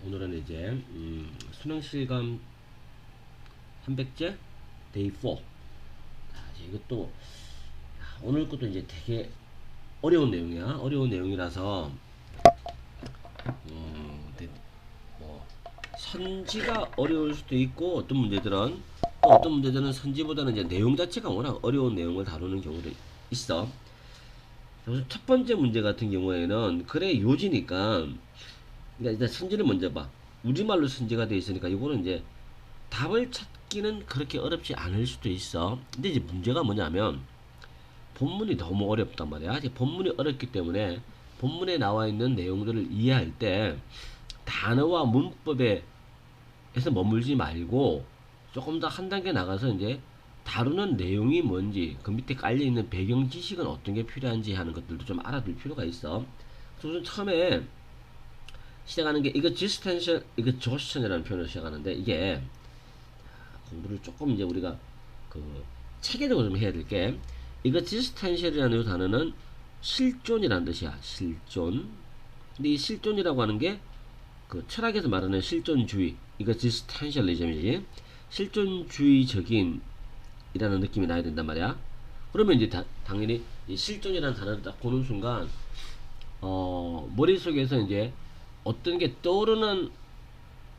오늘은 이제 수능 실감 300제 데이 4. 자, 이제 이것도 오늘 것도 이제 되게 어려운 내용이야. 어려운 내용이라서 근데 뭐 선지가 어려울 수도 있고 어떤 문제들은 또 어떤 문제들은 선지보다는 이제 내용 자체가 워낙 어려운 내용을 다루는 경우도 있어. 그래서 첫 번째 문제 같은 경우에는 그래 요지니까 일단 선지를 먼저 봐. 우리말로 선지가 되어 있으니까 이거는 이제 답을 찾기는 그렇게 어렵지 않을 수도 있어. 근데 이제 문제가 뭐냐면 본문이 너무 어렵단 말이야. 이제 본문이 어렵기 때문에 본문에 나와 있는 내용들을 이해할 때 단어와 문법에서 머물지 말고 조금 더 한 단계 나가서 이제 다루는 내용이 뭔지 그 밑에 깔려 있는 배경 지식은 어떤 게 필요한지 하는 것들도 좀 알아둘 필요가 있어. 그래서 우선 처음에 시작하는 게 이거 지스텐션, 이거 조스천이라는 표현으로 시작하는데 이게 공부를 조금 이제 우리가 그 체계적으로 좀 해야 될 게 이거 지스텐셜이라는 단어는 실존이라는 뜻이야. 실존. 근데 이 실존이라고 하는 게 그 철학에서 말하는 실존주의, 이거 지스텐셜리즘이지. 실존주의적인 이라는 느낌이 나야 된단 말이야. 그러면 이제 당연히 이 실존이라는 단어를 딱 보는 순간 머릿속에서 이제 어떤 게 떠오르는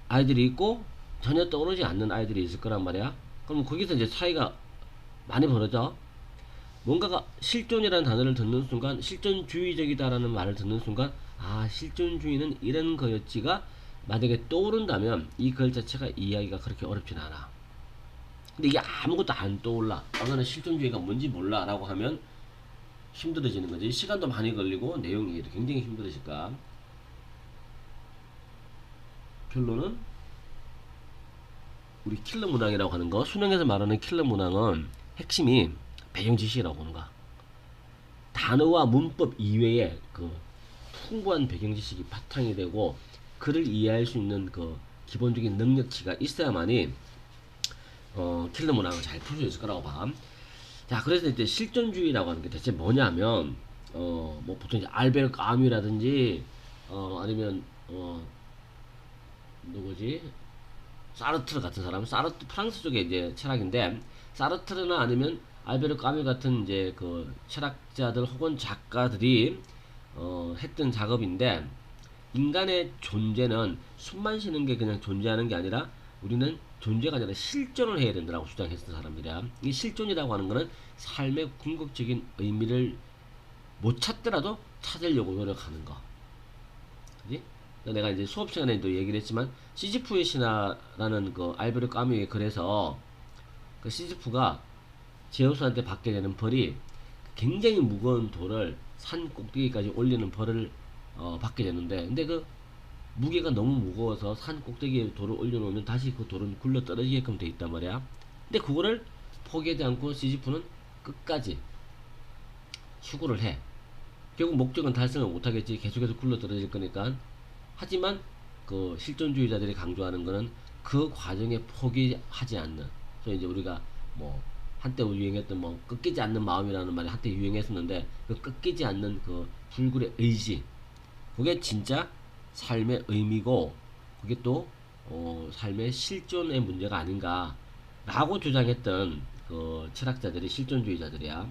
아이들이 있고 전혀 떠오르지 않는 아이들이 있을 거란 말이야. 그럼 거기서 이제 차이가 많이 벌어져. 뭔가가 실존이라는 단어를 듣는 순간 실존주의적이다라는 말을 듣는 순간 아 실존주의는 이런 거였지가 만약에 떠오른다면 이 글 자체가 이해하기가 그렇게 어렵진 않아. 근데 이게 아무것도 안 떠올라. 나는 실존주의가 뭔지 몰라 라고 하면 힘들어지는 거지. 시간도 많이 걸리고 내용이 굉장히 힘들어질까. 결론은 우리 킬러 문항이라고 하는 거, 수능에서 말하는 킬러 문항은 핵심이 배경 지식이라고 하는 거야. 단어와 문법 이외에 그 풍부한 배경 지식이 바탕이 되고 글을 이해할 수 있는 그 기본적인 능력치가 있어야만이 킬러 문항을 잘 풀 수 있을 거라고 봐. 자, 그래서 이제 실존주의라고 하는 게 대체 뭐냐면 뭐 보통 이제 알베르 까뮈라든지 아니면 누구지? 사르트르 같은 사람, 사르트 프랑스 쪽에 이제 철학인데 사르트르나 아니면 알베르 까뮈 같은 이제 그 철학자들 혹은 작가들이 했던 작업인데 인간의 존재는 숨만 쉬는 게 그냥 존재하는 게 아니라 우리는 존재가 아니라 실존을 해야 된다고 주장했던 사람들이야. 이 실존이라고 하는 거는 삶의 궁극적인 의미를 못 찾더라도 찾으려고 노력하는 거. 그지? 내가 이제 수업 시간에도 얘기를 했지만 시지프의 신화라는 그 알베르 까뮈의 글에서 그 시지프가 제우스한테 받게 되는 벌이 굉장히 무거운 돌을 산 꼭대기까지 올리는 벌을 받게 되는데 근데 그 무게가 너무 무거워서 산 꼭대기에 돌을 올려놓으면 다시 그 돌은 굴러 떨어지게끔 돼 있단 말이야. 근데 그거를 포기하지 않고 시지프는 끝까지 수고를 해. 결국 목적은 달성을 못하겠지. 계속해서 굴러 떨어질 거니까. 하지만 그 실존주의자들이 강조하는 거는 그 과정에 포기하지 않는. 그래서 이제 우리가 뭐 한때 유행했던 뭐 꺾이지 않는 마음이라는 말이 한때 유행했었는데 그 꺾이지 않는 그 불굴의 의지. 그게 진짜 삶의 의미고 그게 또 삶의 실존의 문제가 아닌가라고 주장했던 그 철학자들이 실존주의자들이야.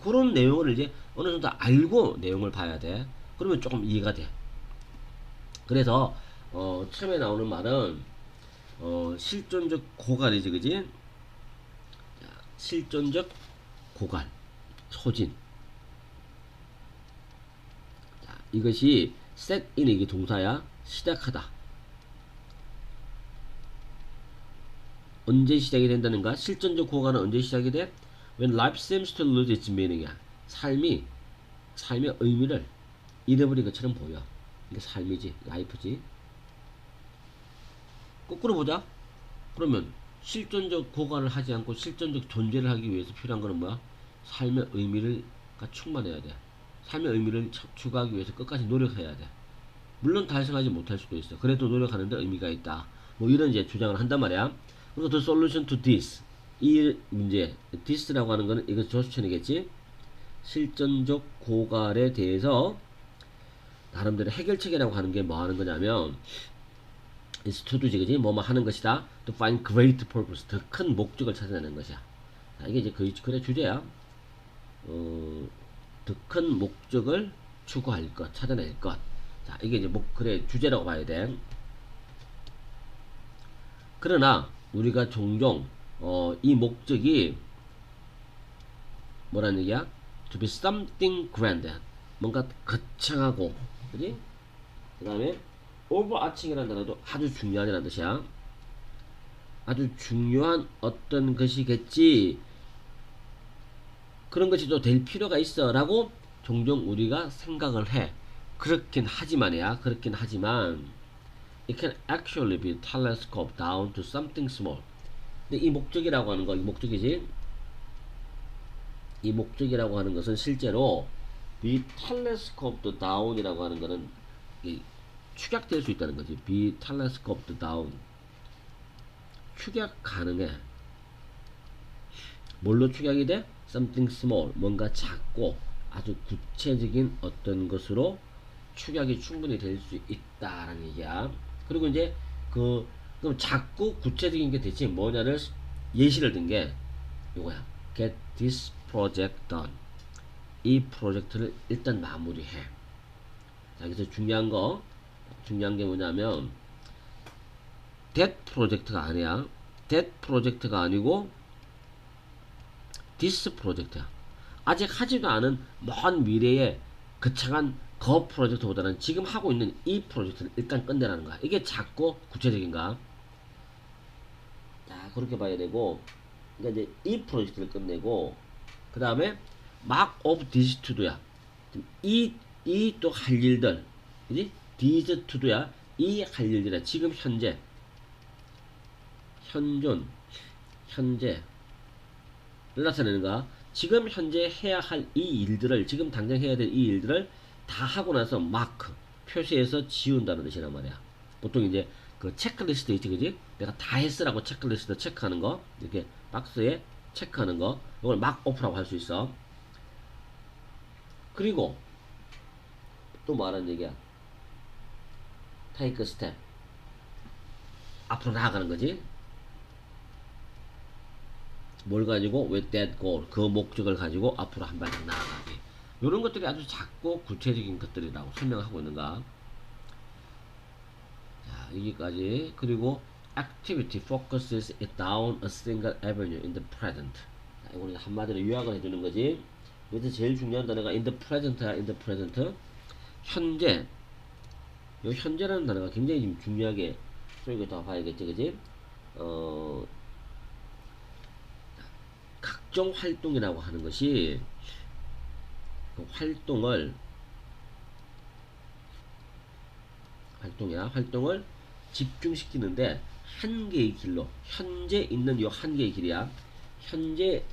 그런 내용을 이제 어느 정도 알고 내용을 봐야 돼. 그러면 조금 이해가 돼. 그래서 처음에 나오는 말은 실존적 고갈이지, 그지? 실존적 고갈, 소진. 자, 이것이 set in 이게 동사야. 시작하다. 언제 시작이 된다는가? 실존적 고갈은 언제 시작이 돼? When life seems to lose its meaning이야. 삶의 의미를 잃어버린 것처럼 보여. 이게 삶이지, 라이프지. 거꾸로 보자. 그러면 실존적 고갈을 하지 않고 실존적 존재를 하기 위해서 필요한 거는 뭐야? 삶의 의미가 충만해야 돼. 삶의 의미를 추구하기 위해서 끝까지 노력해야 돼. 물론 달성하지 못할 수도 있어. 그래도 노력하는데 의미가 있다. 뭐 이런 이제 주장을 한단 말이야. 그리고 the solution to this 이 문제, this라고 하는 거는 이거 조수천이겠지. 실존적 고갈에 대해서 나름대로 해결책이라고 하는 게 뭐 하는 거냐면 is to do지, 그지? 뭐뭐 하는 것이다. to find great purpose, 더 큰 목적을 찾아내는 것이야. 자, 이게 이제 글의 주제야. 더 큰 목적을 추구할 것, 찾아낼 것. 자, 이게 이제 글의 주제라고 봐야 돼. 그러나 우리가 종종 이 목적이 뭐라는 얘기야? To be something grand, 뭔가 거창하고, 그지? 그 다음에 overarching이라는 단어도 아주 중요하다는 뜻이야. 아주 중요한 어떤 것이겠지, 그런 것이 또 될 필요가 있어 라고 종종 우리가 생각을 해. 그렇긴 하지만이야. 그렇긴 하지만 it can actually be telescoped down to something small. 근데 이 목적이라고 하는 거, 이 목적이지, 이 목적이라고 하는 것은 실제로 be telescoped down이라고 하는 거는 축약될 수 있다는 거지. be telescoped down, 축약 가능해. 뭘로 축약이 돼? something small, 뭔가 작고 아주 구체적인 어떤 것으로 축약이 충분히 될 수 있다라는 얘기야. 그리고 이제 그럼 작고 구체적인 게 대체 뭐냐를 예시를 든 게 이거야. get this project done. 이 프로젝트를 일단 마무리해. 자, 여기서 중요한 게 뭐냐면 that 프로젝트가 아니야. that 프로젝트가 아니고 this 프로젝트야. 아직 하지도 않은 먼 미래의 거창한 그 프로젝트보다는 지금 하고 있는 이 프로젝트를 일단 끝내라는 거야. 이게 작고 구체적인가? 자, 그렇게 봐야 되고, 그러니까 이제 이 프로젝트를 끝내고, 그 다음에 mark of this to do야. 이 또 할 일들, 그지? this to do야. 이 할 일들이야. 지금 현재, 현재를 나타내는 거야. 지금 현재 해야 할 이 일들을, 지금 당장 해야 될 이 일들을 다 하고 나서 마크, 표시해서 지운다는 뜻이란 말이야. 보통 이제 그 체크리스트 있지, 그지? 내가 다 했으라고 체크리스트 체크하는 거, 이렇게 박스에 체크하는 거, 이걸 막 오프라고 할 수 있어. 그리고 또 뭐 하는 얘기야? take a step, 앞으로 나아가는 거지. 뭘 가지고? with that goal, 그 목적을 가지고 앞으로 한 발짝 나아가기. 이런 것들이 아주 작고 구체적인 것들이라고 설명하고 있는가. 자, 여기까지. 그리고 activity focuses it down a single avenue in the present. 자, 이거는 한마디로 요약을 해주는 거지. 여기서 제일 중요한 단어가 in the present야. in the present, 현재. 이 현재라는 단어가 굉장히 지금 중요하게 쓰이고 다 봐야겠지, 그지? 각종 활동이라고 하는 것이 그 활동을 집중시키는데 한 개의 길로, 현재 있는 요 한 개의 길이야.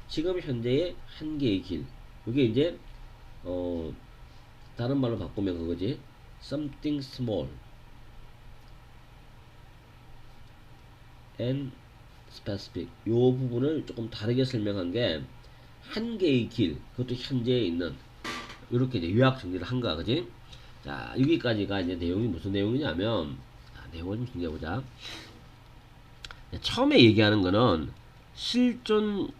지금 현재의 한 개의 길. 이게 이제 다른 말로 바꾸면 그거지. something small and specific. 요 부분을 조금 다르게 설명한 게 한 개의 길, 그것도 현재에 있는, 이렇게 이제 요약 정리를 한 거야, 그지? 자, 여기까지가 이제 내용이 무슨 내용이냐면, 내용을 좀 정리해보자. 처음에 얘기하는 거는 실존주의적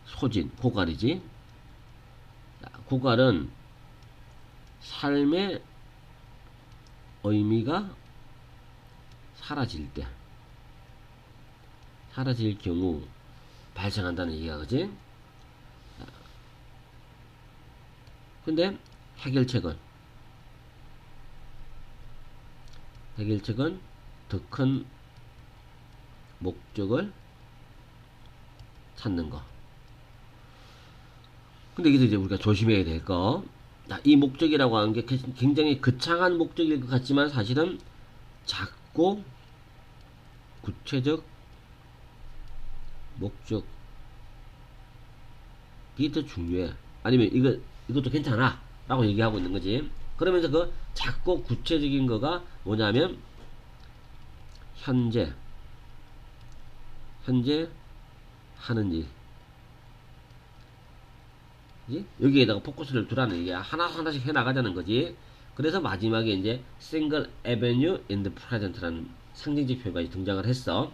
소진, 고갈이지. 자, 고갈은 삶의 의미가 사라질 경우 발생한다는 얘기가, 그지? 근데 해결책은 더 큰 목적을 찾는 거. 근데 여기서 이제 우리가 조심해야 될 거, 이 목적이라고 하는 게 굉장히 거창한 목적일 것 같지만 사실은 작고 구체적 목적이 더 중요해. 아니면 이것도 괜찮아 라고 얘기하고 있는 거지. 그러면서 그 작고 구체적인 거가 뭐냐면 현재 하는 일, 그치? 여기에다가 포커스를 두라는 얘기야. 하나씩 해나가자는 거지. 그래서 마지막에 이제 single avenue in the present라는 상징적 표현까지 등장을 했어.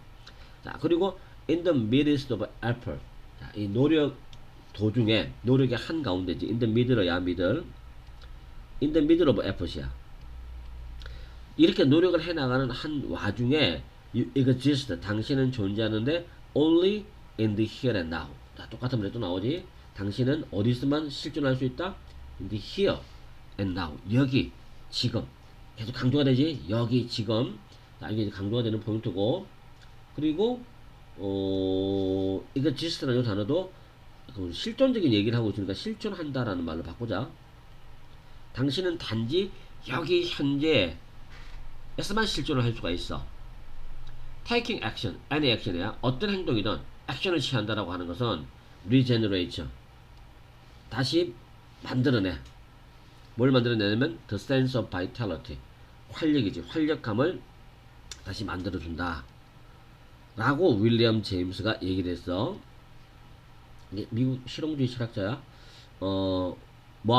자, 그리고 in the midst of effort. 자, 이 노력 도중에, 노력의 한 가운데지. in the middle야, middle. in the middle of effort이야. 이렇게 노력을 해나가는 한 와중에 you exist, 당신은 존재하는데 only in the here and now. 자, 똑같은 말이 또 나오지. 당신은 어디서만 실존할 수 있다? in the here and now. 여기, 지금. 계속 강조가 되지. 여기, 지금. 자, 이게 강조가 되는 포인트고. 그리고 exist라는 단어도 실존적인 얘기를 하고 있으니까 실존한다라는 말로 바꾸자. 당신은 단지 여기 현재 에서만 실존을 할 수가 있어. taking action, any action이야. 어떤 행동이든 액션을 취한다라고 하는 것은 regenerate, 다시 만들어내. 뭘 만들어내냐면 the sense of vitality, 활력이지. 활력감을 다시 만들어준다 라고 윌리엄 제임스가 얘기를 했어. 이게 미국 실용주의 철학자야. 뭐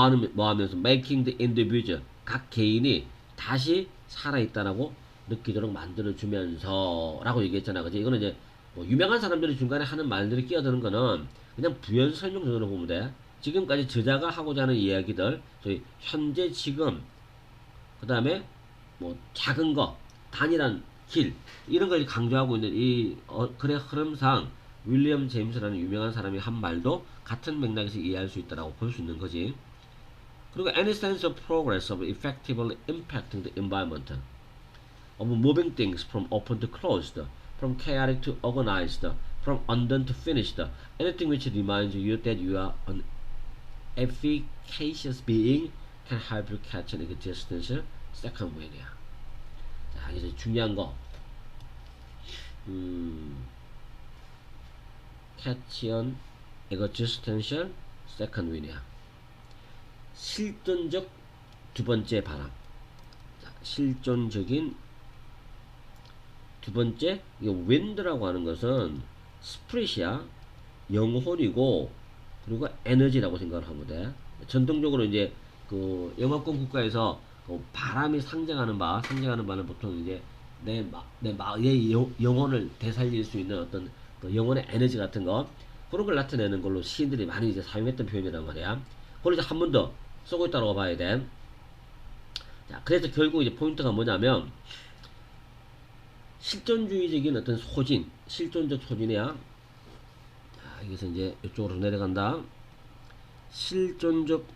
하면서 making the individual, 각 개인이 다시 살아있다라고 느끼도록 만들어주면서 라고 얘기했잖아. 그치? 이거는 이제 뭐 유명한 사람들이 중간에 하는 말들이 끼어드는 거는 그냥 부연 설명 정도로 보면 돼. 지금까지 저자가 하고자 하는 이야기들, 저희 현재, 지금, 그 다음에 뭐 작은 거, 단일한 길, 이런 걸 강조하고 있는 이 글의 흐름상 윌리엄 제임스라는 유명한 사람이 한 말도 같은 맥락에서 이해할 수 있다라고 볼 수 있는 거지. 그리고 any sense of progress of effectively impacting the environment, of moving things from open to closed, from chaotic to organized, from undone to finished, anything which reminds you that you are an efficacious being can help you catch an existential second wind이야. 자, 이제 중요한 거. catch an existential second wind이야. 실존적 두 번째 바람. 자, 실존적인 두 번째, 이 wind라고 하는 것은 스프릿이야. 영혼이고, 그리고 에너지라고 생각을 하면 돼. 전통적으로 이제 그 영어권 국가에서 그 바람이 상징하는 바는 보통 이제 내 영혼을 되살릴 수 있는 어떤 그 영혼의 에너지 같은 거, 그런 걸 나타내는 걸로 시인들이 많이 이제 사용했던 표현이란 말이야. 그걸 이제 한 번 더 쓰고 있다고 봐야 돼. 자, 그래서 결국 이제 포인트가 뭐냐면, 실존주의적인 어떤 소진, 실존적 소진이야. 자, 여기서 이제 이쪽으로 내려간다. 실존적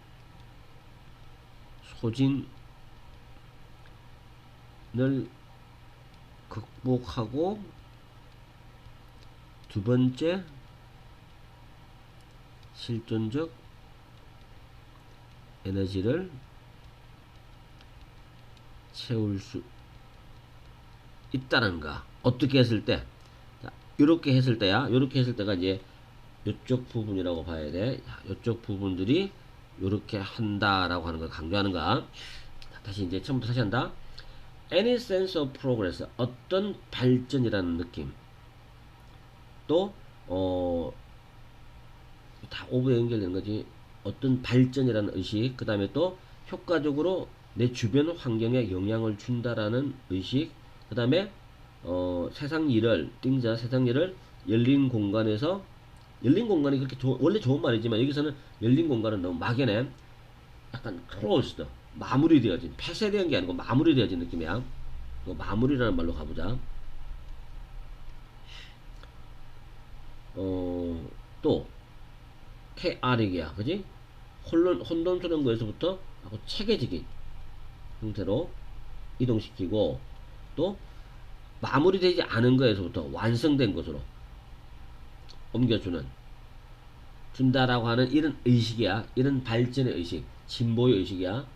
소진을 극복하고, 두 번째, 실존적 에너지를 채울 수 있다는가. 어떻게 했을 때? 자, 요렇게 했을 때야. 요렇게 했을 때가 이제 요쪽 부분이라고 봐야 돼. 자, 요쪽 부분들이 요렇게 한다라고 하는 걸 강조하는 거야. 자, 다시 이제 처음부터 다시 한다. Any sense of progress, 어떤 발전이라는 느낌. 또 다 오브에 연결되는 거지. 어떤 발전이라는 의식. 그 다음에 또 효과적으로 내 주변 환경에 영향을 준다라는 의식. 그 다음에 세상 일을 열린 공간에서, 열린 공간이 그렇게 원래 좋은 말이지만 여기서는 열린 공간은 너무 막연해. 약간 closed, 마무리되어진, 폐쇄된 게 아니고 마무리되어진 느낌이야. 마무리라는 말로 가보자. 또 chaotic이야, 그지? 혼돈스러운 거에서부터 체계적인 형태로 이동시키고, 또 마무리되지 않은 거에서부터 완성된 것으로 준다라고 하는 이런 의식이야. 이런 발전의 의식, 진보의 의식이야.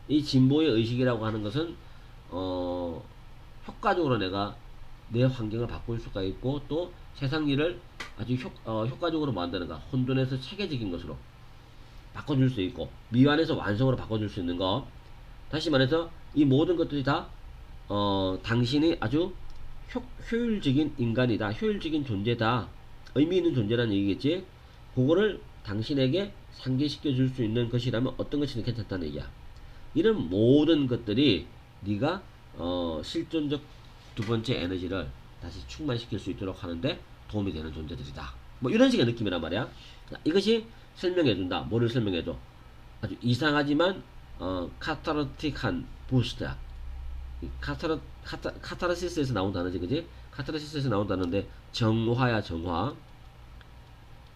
이 진보의 의식이라고 하는 것은 효과적으로 내가 내 환경을 바꿀 수가 있고, 또 세상 일을 아주 효과적으로 만드는가, 혼돈에서 체계적인 것으로 바꿔줄 수 있고, 미완에서 완성으로 바꿔줄 수 있는 거. 다시 말해서 이 모든 것들이 다 당신이 아주 효율적인 인간이다, 효율적인 존재다, 의미 있는 존재라는 얘기겠지. 그거를 당신에게 상기시켜 줄 수 있는 것이라면 어떤 것이든 괜찮다는 얘기야. 이런 모든 것들이 네가 실존적 두 번째 에너지를 다시 충만시킬 수 있도록 하는데 도움이 되는 존재들이다. 뭐 이런 식의 느낌이란 말이야. 이것이 설명해준다. 뭐를 설명해줘? 아주 이상하지만 카타르틱한 부스트야. 카타르시스에서 나온 단어지, 그지? 카타르시스에서 나온 단어인데 정화야, 정화.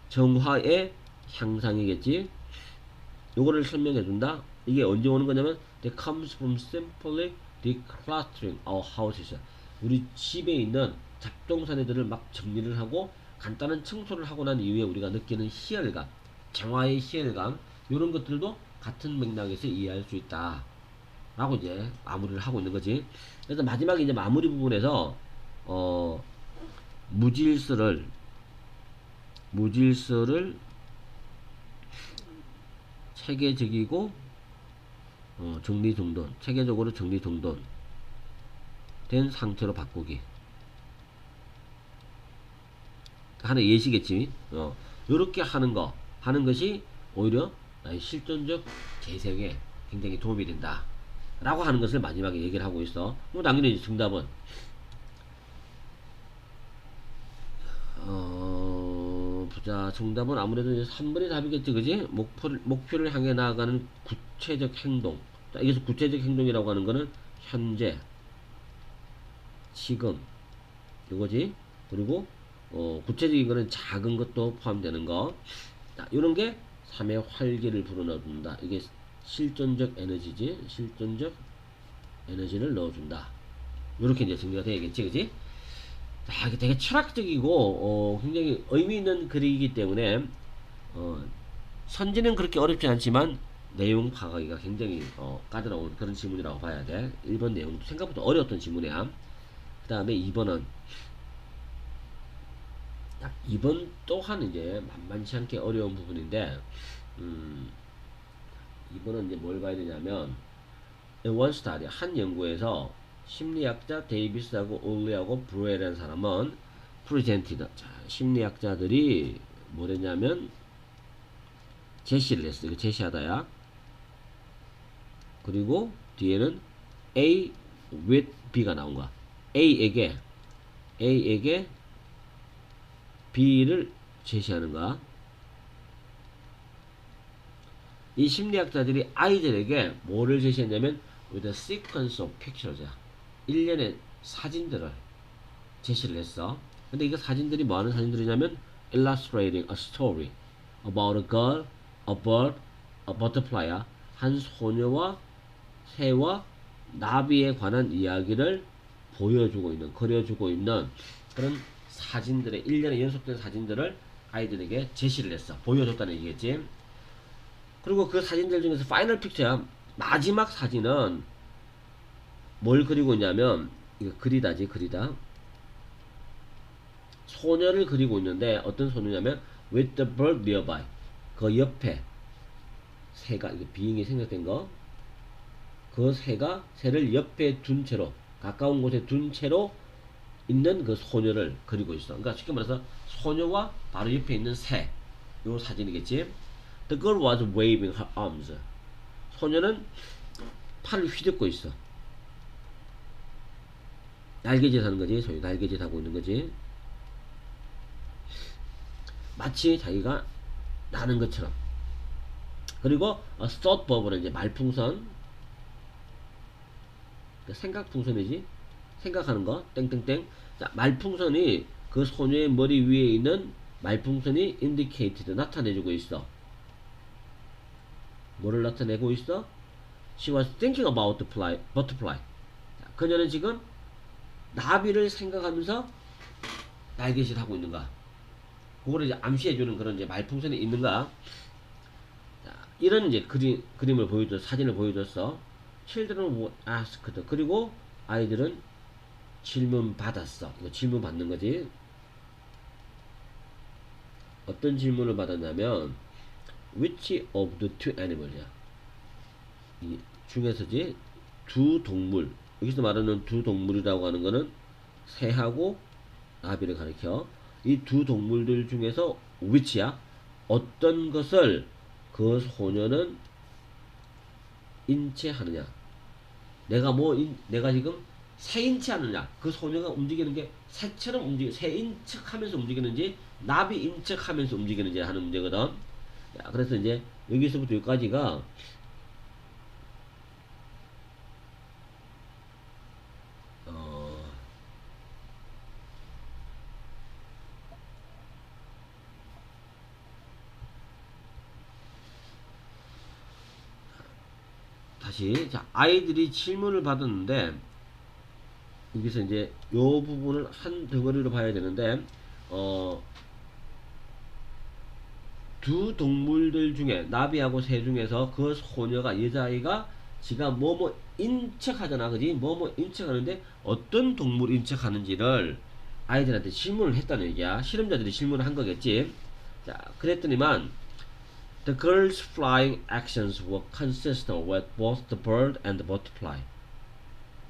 정화의 향상이겠지. 요거를 설명해준다. 이게 언제 오는 거냐면 that comes from simply decluttering our houses. 우리 집에 있는 잡동사니들을 막 정리를 하고 간단한 청소를 하고 난 이후에 우리가 느끼는 희열감, 정화의 희열감, 이런 것들도 같은 맥락에서 이해할 수 있다 라고 이제 마무리를 하고 있는 거지. 그래서 마지막에 이제 마무리 부분에서 무질서를 체계적이고 정리정돈, 체계적으로 정리정돈 된 상태로 바꾸기 하는 예시겠지. 요렇게 하는 것이 오히려 나의 실존적 재생에 굉장히 도움이 된다 라고 하는 것을 마지막에 얘기를 하고 있어. 뭐 당연히 정답은 보자. 정답은 아무래도 이제 3번이 답이겠지, 그지? 목표를 향해 나아가는 구체적 행동. 자, 여기서 구체적 행동이라고 하는 거는 현재, 지금, 이거지. 그리고 구체적인 거는 작은 것도 포함되는 거. 자, 이런 게 3의 활기를 불어넣어준다. 이게 실존적 에너지지. 실존적 에너지를 넣어준다. 이렇게 이제 정리가 되겠지, 그지? 자, 이게 되게 철학적이고 굉장히 의미 있는 글이기 때문에 선지는 그렇게 어렵지 않지만 내용 파악하기가 굉장히 까다로운 그런 지문이라고 봐야 돼. 1번 내용도 생각보다 어려웠던 지문이야. 그 다음에 2번은 2번 또한 이제 만만치 않게 어려운 부분인데 2번은 이제 뭘 봐야 되냐면 원 스타디 한 연구에서 심리학자 데이비스하고 올리하고 브루에라는 사람은 프레젠티드, 심리학자들이 뭐랬냐면 제시를 했어. 이거 제시하다야. 그리고 뒤에는 A with B가 나온 거야. A에게 B를 제시하는 거야. 이 심리학자들이 아이들에게 뭐를 제시했냐면 with a sequence of pictures, 일련의 사진들을 제시를 했어. 근데 이거 사진들이 뭐하는 사진들이냐면 illustrating a story about a girl, a bird, a butterfly, 한 소녀와 새와 나비에 관한 이야기를 보여주고 있는, 그려주고 있는 그런 사진들의 일련의 연속된 사진들을 아이들에게 제시를 했어. 보여줬다는 얘기겠지. 그리고 그 사진들 중에서 파이널 픽처야, 마지막 사진은 뭘 그리고 있냐면 이거 그리다지, 그리다. 소녀를 그리고 있는데 어떤 소녀냐면 with the bird nearby, 그 옆에 새가, 이거 비행이 생략된 거, 그 새를 옆에 둔 채로, 가까운 곳에 둔 채로 있는 그 소녀를 그리고 있어. 그러니까 쉽게 말해서 소녀와 바로 옆에 있는 새, 요 사진이겠지. The girl was waving her arms. 소녀는 팔을 휘젓고 있어. 날개짓 하는 거지. 소위 날개짓 하고 있는 거지. 마치 자기가 나는 것처럼. 그리고 thought 버브는 이제 말풍선, 생각풍선이지. 생각하는 거 땡땡땡. 자, 말풍선이 그 소녀의 머리 위에 있는 말풍선이 indicated, 나타내주고 있어. 뭐를 나타내고 있어? She was thinking about the butterfly. 자, 그녀는 지금 나비를 생각하면서 날개짓 하고 있는가? 그거를 이제 암시해주는 그런 이제 말풍선이 있는가? 자, 이런 이제 그림을 보여줬어. 사진을 보여줬어. Children were asked. 그리고 아이들은 질문 받았어. 이거 질문 받는 거지. 어떤 질문을 받았냐면 Which of the two animals야. 이 중에서지 두 동물, 여기서 말하는 두 동물이라고 하는 거는 새하고 나비를 가리켜. 이 두 동물들 중에서 which야, 어떤 것을 그 소녀는 인체하느냐. 내가 지금 새인체 하느냐. 그 소녀가 움직이는 게 새처럼 새인척하면서 움직이는지 나비인척하면서 움직이는지 하는 문제거든. 자, 그래서 이제 여기서부터 여기까지가 어, 다시 자, 아이들이 질문을 받았는데 여기서 이제 요 부분을 한 덩어리로 봐야 되는데 어, 두 동물들 중에 나비하고 새 중에서 그 소녀가 여자아이가 지가 뭐뭐 인척하잖아, 그지? 뭐뭐 인척하는데 어떤 동물 인척하는지를 아이들한테 질문을 했다는 얘기야. 실험자들이 질문을 한 거겠지. 자, 그랬더니만 the girl's flying actions were consistent with both the bird and the butterfly.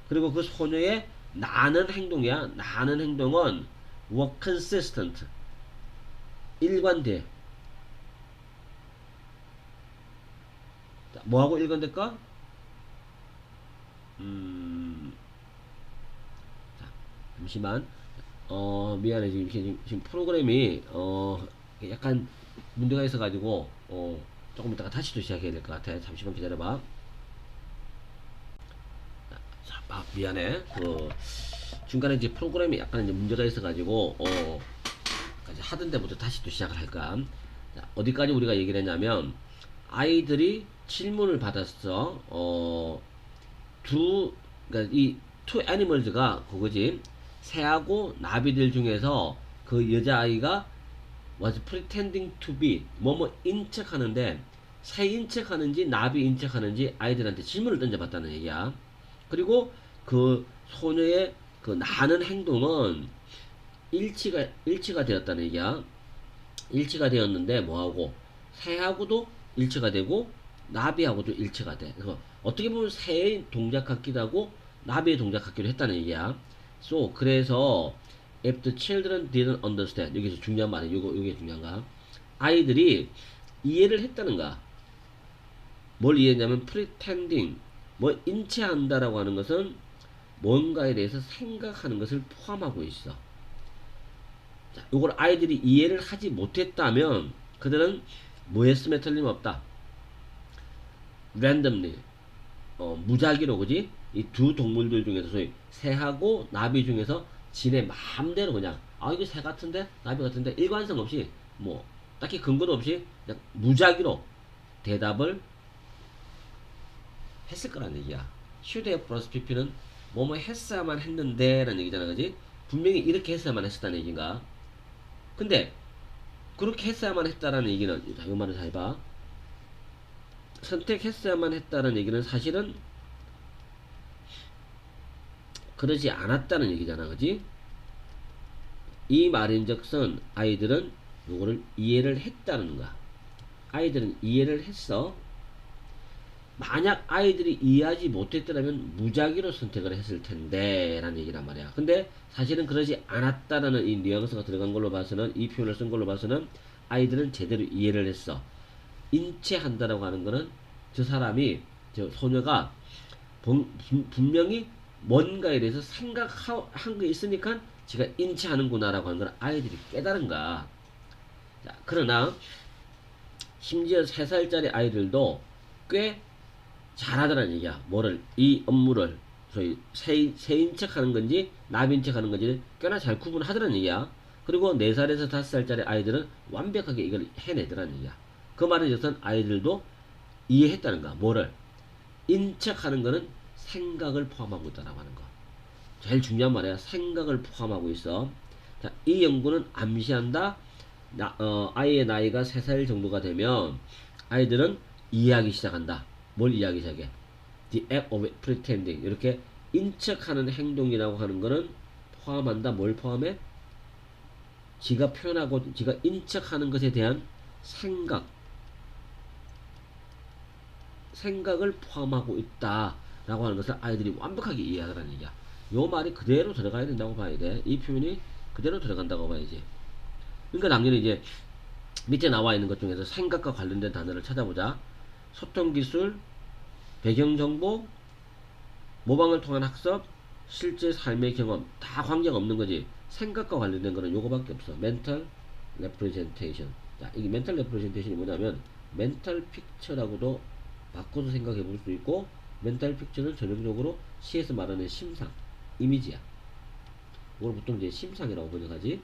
그리고 그 소녀의 나는 행동이야. 나는 행동은 were consistent. 일관돼. 자, 뭐하고 일관될까? 자, 잠시만. 미안해. 지금 프로그램이, 약간 문제가 있어가지고, 조금 이따가 다시 또 시작해야 될 것 같아. 잠시만 기다려봐. 자, 미안해. 중간에 이제 프로그램이 약간 이제 문제가 있어가지고, 하던 데부터 다시 또 시작을 할까. 자, 어디까지 우리가 얘기를 했냐면, 아이들이 질문을 받았어. 그러니까 이 two animals가 그거지. 새하고 나비들 중에서 그 여자아이가 was pretending to be 뭐뭐 인척하는데 새 인척하는지 나비 인척하는지 아이들한테 질문을 던져봤다는 얘기야. 그리고 그 소녀의 그 나는 행동은 일치가 되었다는 얘기야. 일치가 되었는데 뭐하고 새하고도 일치가 되고 나비하고도 일치가 돼. 그래서 어떻게 보면 새의 동작 같기도 하고 나비의 동작 같기도 했다는 얘기야. So 그래서 if the children didn't understand 여기서 중요한 말이 요게 중요한가? 아이들이 이해를 했다는가? 뭘 이해했냐면 pretending 뭐 인체한다라고 하는 것은 뭔가에 대해서 생각하는 것을 포함하고 있어. 자, 요걸 아이들이 이해를 하지 못했다면 그들은 뭐 했음에 틀림없다. randomly 무작위로 그지? 이 두 동물들 중에서 소위 새하고 나비 중에서 지네 마음대로 그냥 이거 새 같은데 나비 같은데 일관성 없이 뭐 딱히 근거도 없이 그냥 무작위로 대답을 했을 거란 얘기야. should have plus pp는 뭐뭐 했어야만 했는데 라는 얘기잖아, 그지? 분명히 이렇게 했어야만 했었다는 얘기인가? 근데 그렇게 했어야만 했다라는 얘기는 자, 이 말을 잘 봐. 선택했어야만 했다는 얘기는 사실은 그러지 않았다는 얘기잖아, 그지? 이 말인즉슨 아이들은 요거를 이해를 했다는 거야. 아이들은 이해를 했어. 만약 아이들이 이해하지 못했더라면 무작위로 선택을 했을 텐데 라는 얘기란 말이야. 근데 사실은 그러지 않았다라는 이 뉘앙스가 들어간 걸로 봐서는 이 표현을 쓴 걸로 봐서는 아이들은 제대로 이해를 했어. 인체한다라고 하는 거는 저 사람이 저 소녀가 분명히 뭔가에 대해서 생각한 게 있으니까 지가 인체하는구나라고 하는 건 아이들이 깨달은가. 자, 그러나 심지어 3살짜리 아이들도 꽤 잘하더라는 얘기야. 이 업무를 소위 새인 척 하는 건지 나비인 척 하는 건지 꽤나 잘 구분하더라는 얘기야. 그리고 4살에서 5살짜리 아이들은 완벽하게 이걸 해내더라는 얘기야. 그 말은 즉슨 아이들도 이해했다는 거야. 인척하는 거는 생각을 포함하고 있다라고 하는 거. 제일 중요한 말이야. 생각을 포함하고 있어. 자, 이 연구는 암시한다. 아이의 나이가 3살 정도가 되면 아이들은 이해하기 시작한다. 뭘 이해하기 시작해? The act of pretending. 이렇게 인척하는 행동이라고 하는 거는 포함한다. 뭘 포함해? 지가 표현하고 지가 인척하는 것에 대한 생각을 포함하고 있다라고 하는 것을 아이들이 완벽하게 이해하라는 얘기야. 요 말이 그대로 들어가야 된다고 봐야 돼. 이 표현이 그대로 들어간다고 봐야지. 그러니까 당연히 이제 밑에 나와 있는 것 중에서 생각과 관련된 단어를 찾아보자. 소통기술, 배경정보, 모방을 통한 학습, 실제 삶의 경험 다 관계가 없는 거지. 생각과 관련된 거는 요거밖에 없어. mental representation. 자, 이게 mental representation이 뭐냐면 mental picture라고도 바꿔서 생각해 볼 수 있고, mental picture는 전형적으로 시에서 말하는 심상, 이미지야. 이걸 보통 이제 심상이라고 번역하지.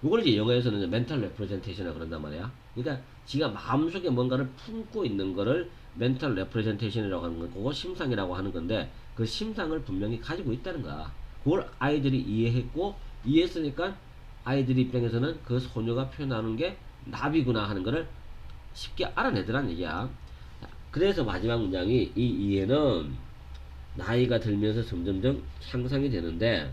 이걸 이제 영어에서는 mental representation이라고 그런단 말이야. 그러니까 지가 마음속에 뭔가를 품고 있는 거를 mental representation이라고 하는 건 그거 심상이라고 하는 건데, 그 심상을 분명히 가지고 있다는 거야. 그걸 아이들이 이해했고, 이해했으니까 아이들 입장에서는 그 소녀가 표현하는 게 나비구나 하는 거를 쉽게 알아내더란 얘기야. 그래서 마지막 문장이, 이 이해는 나이가 들면서 점점점 향상이 되는데,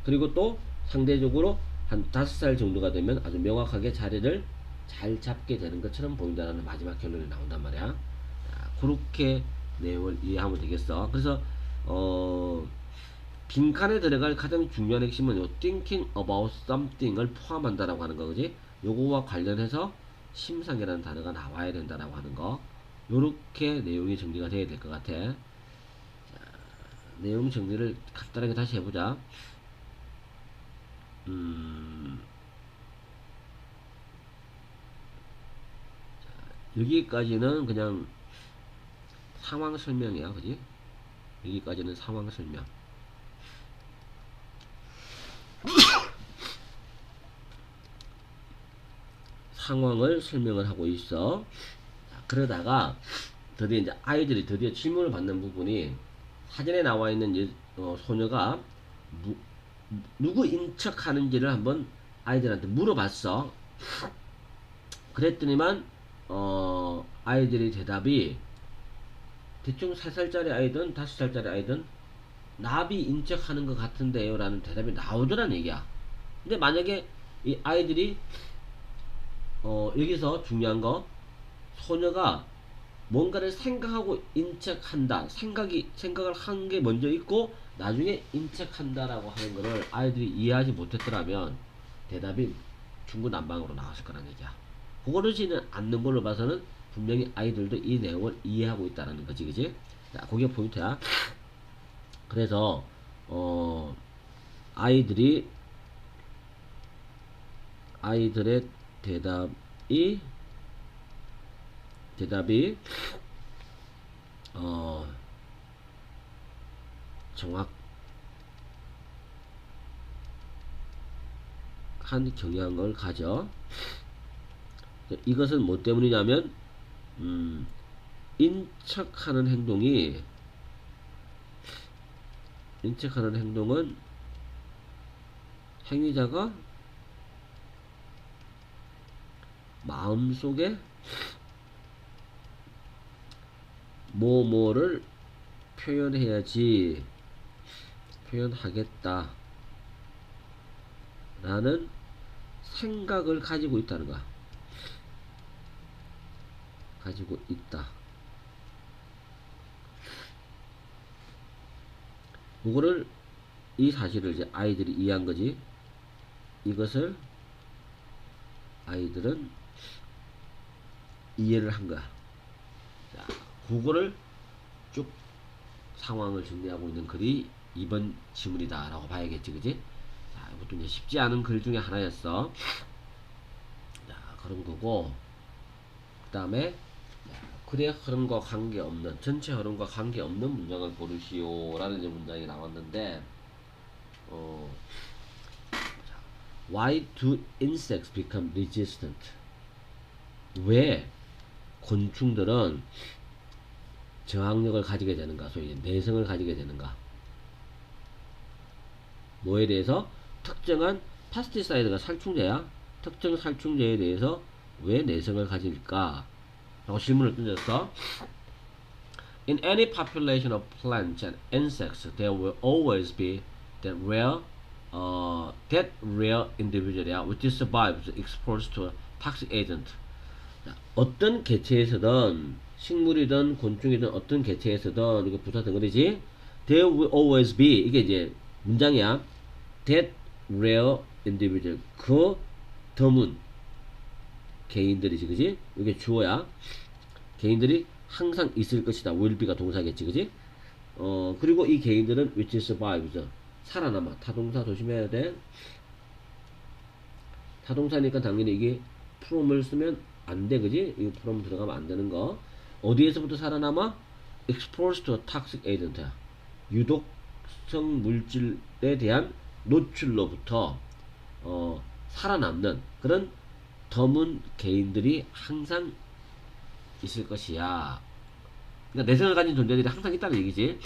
그리고 또 상대적으로 한 5살 정도가 되면 아주 명확하게 자리를 잘 잡게 되는 것처럼 보인다는 마지막 결론이 나온단 말이야. 자, 그렇게 내용을 이해하면 되겠어. 그래서 빈칸에 들어갈 가장 중요한 핵심은 요 thinking about something을 포함한다라고 하는 거, 그지? 요거와 관련해서 심상이라는 단어가 나와야 된다라고 하는 거. 요렇게 내용이 정리가 돼야 될 것 같아. 자, 내용 정리를 간단하게 다시 해보자. 여기까지는 그냥 상황 설명이야, 그지? 여기까지는 상황 설명. 상황을 설명을 하고 있어. 자, 그러다가 드디어 이제 아이들이 드디어 질문을 받는 부분이, 사진에 나와 있는 소녀가 누구인 척 하는지를 한번 아이들한테 물어봤어. 그랬더니만 아이들의 대답이 대충 3살짜리 아이든 5살짜리 아이든 나비 인척하는 것 같은데요 라는 대답이 나오더란 얘기야. 근데 만약에 이 아이들이 여기서 중요한 거, 소녀가 뭔가를 생각하고 인척한다, 생각을 한 게 먼저 있고 나중에 인척한다라고 하는 거를 아이들이 이해하지 못했더라면 대답이 중구난방으로 나왔을 거란 얘기야. 그거를 않는 걸로 봐서는 분명히 아이들도 이 내용을 이해하고 있다는 거지, 그지? 자, 그게 포인트야. 그래서 아이들의 대답이 정확한 경향을 가져. 이것은 뭐 때문이냐면 인척하는 행동은 행위자가 마음속에 뭐뭐를 표현하겠다 라는 생각을 가지고 있다는 거야. 가지고 있다. 그거를, 이 사실을 이제 아이들이 이해한 거지. 이것을 아이들은 이해를 한 거야. 자, 그거를 쭉 상황을 정리하고 있는 글이 이번 지문이다 라고 봐야겠지, 그지? 자, 이것도 이제 쉽지 않은 글 중에 하나였어. 자, 그런 거고, 그 다음에 글의 흐름과 관계없는, 전체 흐름과 관계없는 문장을 고르시오 라는 이제 문장이 나왔는데, Why do insects become resistant? 왜 곤충들은 저항력을 가지게 되는가, 소위 내성을 가지게 되는가? 뭐에 대해서? 특정한 파스티사이드가 살충제야. 특정 살충제에 대해서 왜 내성을 가질까? 라고 질문을 던졌어. In any population of plants and insects, there will always be that rare individual which survives exposed to a toxic agent. 어떤 개체에서든, 식물이든 곤충이든 어떤 개체에서든, 이거 부사 덩어리지? There will always be, 이게 이제 문장이야. That rare individual, 그 드문 개인들이지, 그지? 이게 주어야. 개인들이 항상 있을 것이다. will be가 동사겠지, 그지? 그리고 이 개인들은 which survives 살아남아. 타동사 조심해야 돼. 타동사니까 당연히 이게 from을 쓰면 안 돼, 그지? 이 from 들어가면 안 되는 거. 어디에서부터 살아남아? exposed to a toxic agent야. 유독성 물질에 대한 노출로부터 살아남는 그런 드문 개인들이 항상 있을 것이야. 그러니까 내성을 가진 존재들이 항상 있다는 얘기지.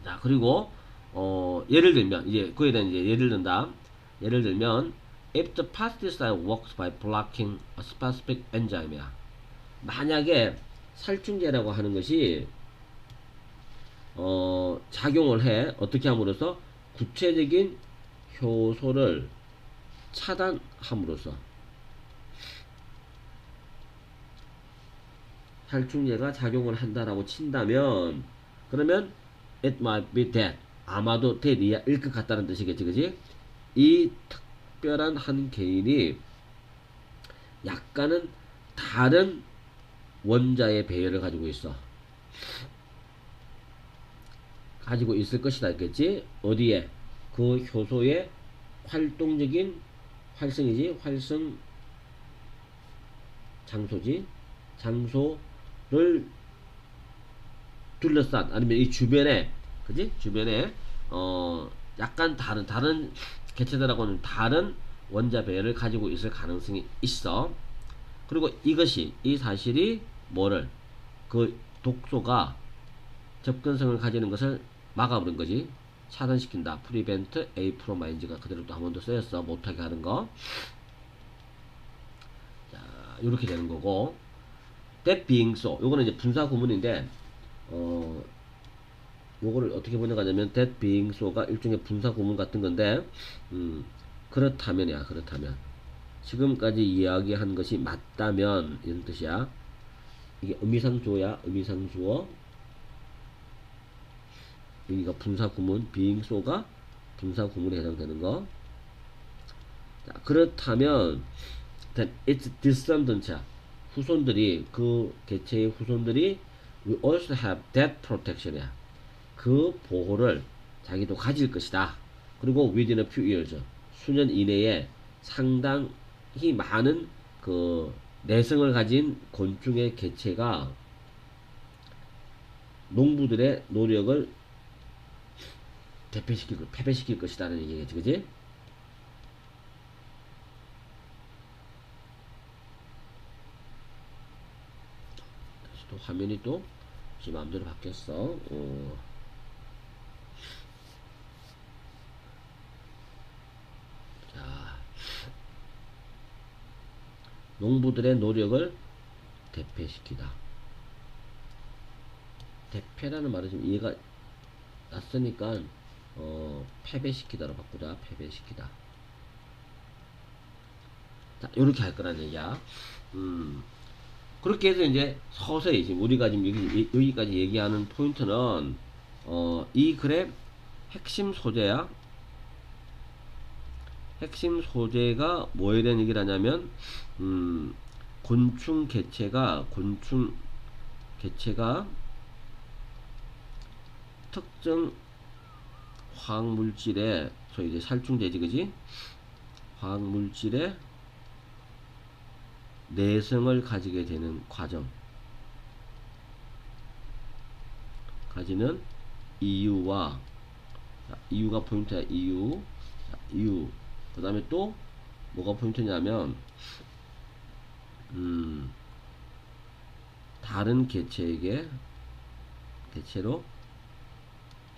자, 그리고 예를 들면 이제 그에 대한 이제 예를 든다. 예를 들면 if the pesticide works by blocking a specific enzyme이야. 만약에 살충제라고 하는 것이 작용을 해 어떻게 함으로써 구체적인 효소를 차단함으로써 살충제가 작용을 한다라고 친다면 그러면 it might be that 아마도 that이야 일 것 같다는 뜻이겠지, 그지? 이 특별한 한 개인이 약간은 다른 원자의 배열을 가지고 있어. 가지고 있을 것이다 했겠지? 어디에? 그 효소의 활동적인 활성이지? 활성 장소지? 장소를 둘러싼 아니면 이 주변에 그지? 주변에 약간 다른 개체들하고는 다른 원자 배열을 가지고 있을 가능성이 있어. 그리고 이것이 이 사실이 뭐를 그 독소가 접근성을 가지는 것을 막아버린 거지. 차단시킨다. prevent a from ing가 그대로 또 한 번 더 쓰였어. 못하게 하는 거. 자, 이렇게 되는 거고. that being so. 요거는 이제 분사 구문인데, 요거를 어떻게 번역하냐면, that being so가 일종의 분사 구문 같은 건데, 그렇다면이야, 그렇다면. 지금까지 이야기한 것이 맞다면, 이런 뜻이야. 이게 의미상주어야, 의미상주어. 여기가 분사구문, being so가 분사구문에 해당되는 거. 자, 그렇다면, then its descendants, 후손들이, 그 개체의 후손들이 will also have that protection이야. 그 보호를 자기도 가질 것이다. 그리고 within a few years, 수년 이내에 상당히 많은 그 내성을 가진 곤충의 개체가 농부들의 노력을 패배시킬 것이다는 얘기겠지, 그지? 다시 또 화면이 또 지 마음대로 바뀌었어. 자, 농부들의 노력을 대패시키다. 대패라는 말은 좀 이해가 낯서니까 패배시키다로 바꾸자. 패배시키다. 자, 요렇게 할 거라는 얘기야. 그렇게 해서 이제 서서히 지금 우리가 지금 여기까지 얘기하는 포인트는 이 글의 핵심 소재야. 핵심 소재가 뭐에 대한 얘기를 하냐면 곤충 개체가 특정 화학물질에 소위 이제 살충제지, 그지? 화학물질에 내성을 가지게 되는 과정, 가지는 이유와, 이유가 포인트야. 이유, 그 다음에 또 뭐가 포인트냐면 다른 개체로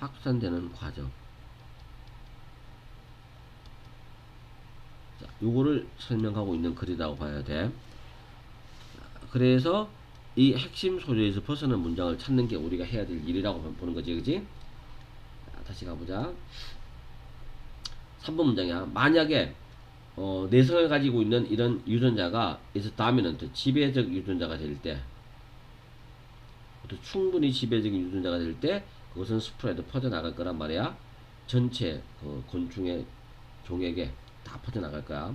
확산되는 과정. 자, 요거를 설명하고 있는 글이라고 봐야 돼. 그래서 이 핵심 소재에서 벗어난 문장을 찾는 게 우리가 해야 될 일이라고 보는 거지, 그지? 자, 다시 가보자. 3번 문장이야. 만약에 내성을 가지고 있는 이런 유전자가 is dominant, 지배적 유전자가 될 때, 또 충분히 지배적인 유전자가 될 때, 그것은 스프레드 퍼져나갈 거란 말이야. 전체 그 곤충의 종에게 다 퍼져나갈 거야.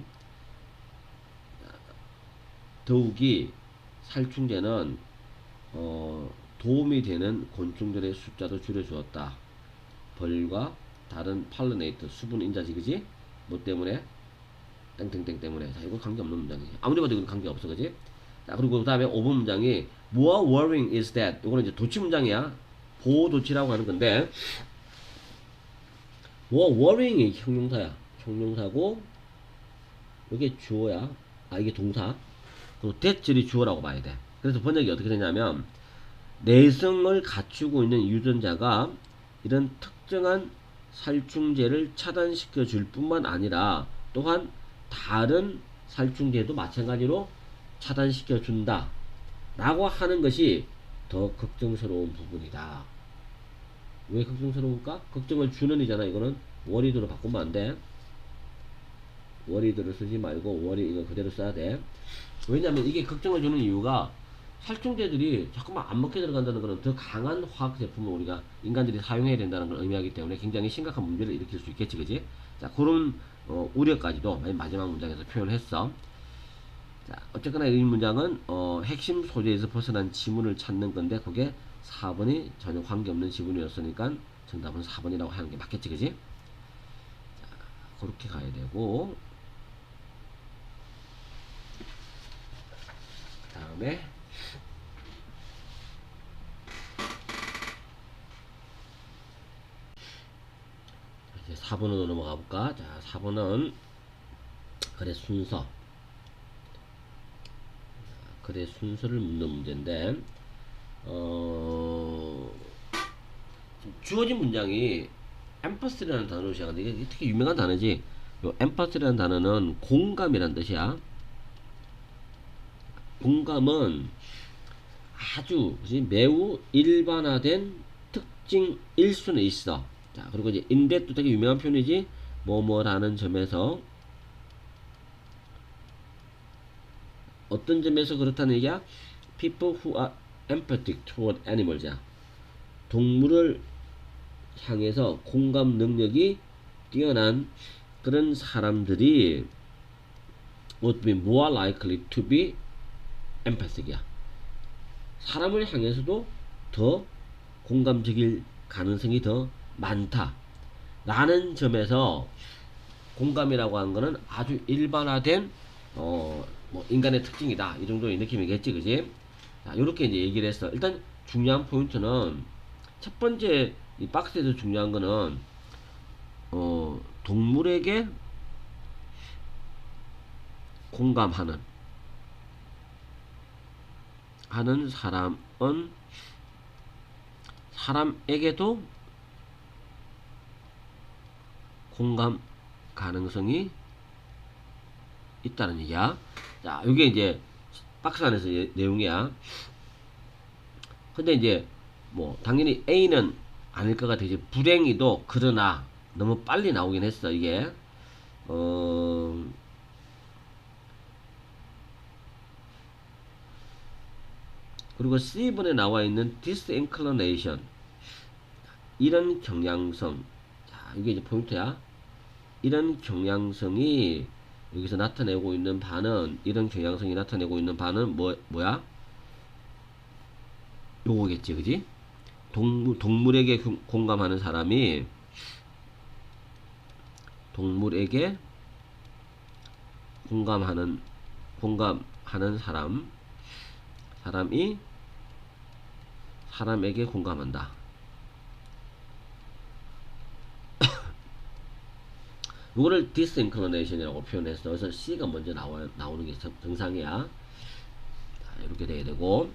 더욱이 살충제는 도움이 되는 곤충들의 숫자도 줄여주었다. 벌과 다른 팔리네이터 수분 인자지 그지? 뭐 때문에? 땡땡땡 때문에. 자, 이거 관계없는 문장이지. 아무리 봐도 이건 관계없어 그지? 자, 그리고 그 다음에 5번 문장이 More worrying is that 이거는 이제 도치 문장이야. 보호도치라고 하는 건데 more worrying이 형용사야. 형용사고 이게 주어야. 아 이게 동사. 그리고 that이 주어라고 봐야 돼. 그래서 번역이 어떻게 되냐면 내성을 갖추고 있는 유전자가 이런 특정한 살충제를 차단시켜 줄 뿐만 아니라 또한 다른 살충제도 마찬가지로 차단시켜 준다 라고 하는 것이 더 걱정스러운 부분이다. 왜 걱정스러울까? 걱정을 주는 이잖아. 이거는 워리드로 바꾸면 안 돼. 워리드를 쓰지 말고 워리 이거 그대로 써야 돼. 왜냐면 이게 걱정을 주는 이유가 살충제들이 자꾸만 안 먹게 들어간다는 것은 더 강한 화학 제품을 우리가 인간들이 사용해야 된다는 걸 의미하기 때문에 굉장히 심각한 문제를 일으킬 수 있겠지 그지? 자 그런 우려까지도 마지막 문장에서 표현했어. 자 어쨌거나 이 문장은 핵심 소재에서 벗어난 지문을 찾는 건데 그게 4번이 전혀 관계없는 지문이었으니까 정답은 4번이라고 하는 게 맞겠지 그지? 자, 그렇게 가야 되고 그 다음에 이제 4번으로 넘어가 볼까? 자 4번은 글의 순서 글의 순서를 묻는 문제인데 주어진 문장이 empathy라는 단어로 시작하는데 이게 되게 유명한 단어지. 요 empathy라는 단어는 공감이란 뜻이야. 공감은 아주 매우 일반화된 특징일 수는 있어. 자 그리고 이제 in that도 되게 유명한 표현이지. 뭐뭐라는 점에서 어떤 점에서 그렇다는 얘기야? People who are empathic toward animals. 동물을 향해서 공감 능력이 뛰어난 그런 사람들이 would be more likely to be empathic이야. 사람을 향해서도 더 공감적일 가능성이 더 많다. 라는 점에서 공감이라고 하는 거는 아주 일반화된 뭐 인간의 특징이다. 이 정도의 느낌이겠지, 그지? 자, 요렇게 이제 얘기를 했어. 일단 중요한 포인트는 첫 번째 이 박스에서 중요한 거는 동물에게 공감하는 사람은 사람에게도 공감 가능성이 있다는 얘기야. 자, 이게 이제 박스 안에서 내용이야. 근데 이제 뭐 당연히 A는 아닐 것 같아. 이제 불행히도 그러나 너무 빨리 나오긴 했어. 이게 그리고 C번에 나와 있는 disinclination 이런 경향성. 자, 이게 이제 포인트야. 이런 경향성이 여기서 나타내고 있는 바는 이런 경향성이 나타내고 있는 바는 뭐야? 요거겠지, 그지? 동물에게 공감하는 사람이 동물에게 공감하는 사람이 사람에게 공감한다. 이거를 disinclination이라고 표현했어. 그래서 C가 먼저 나오는 게 정상이야. 자, 이렇게 돼야 되고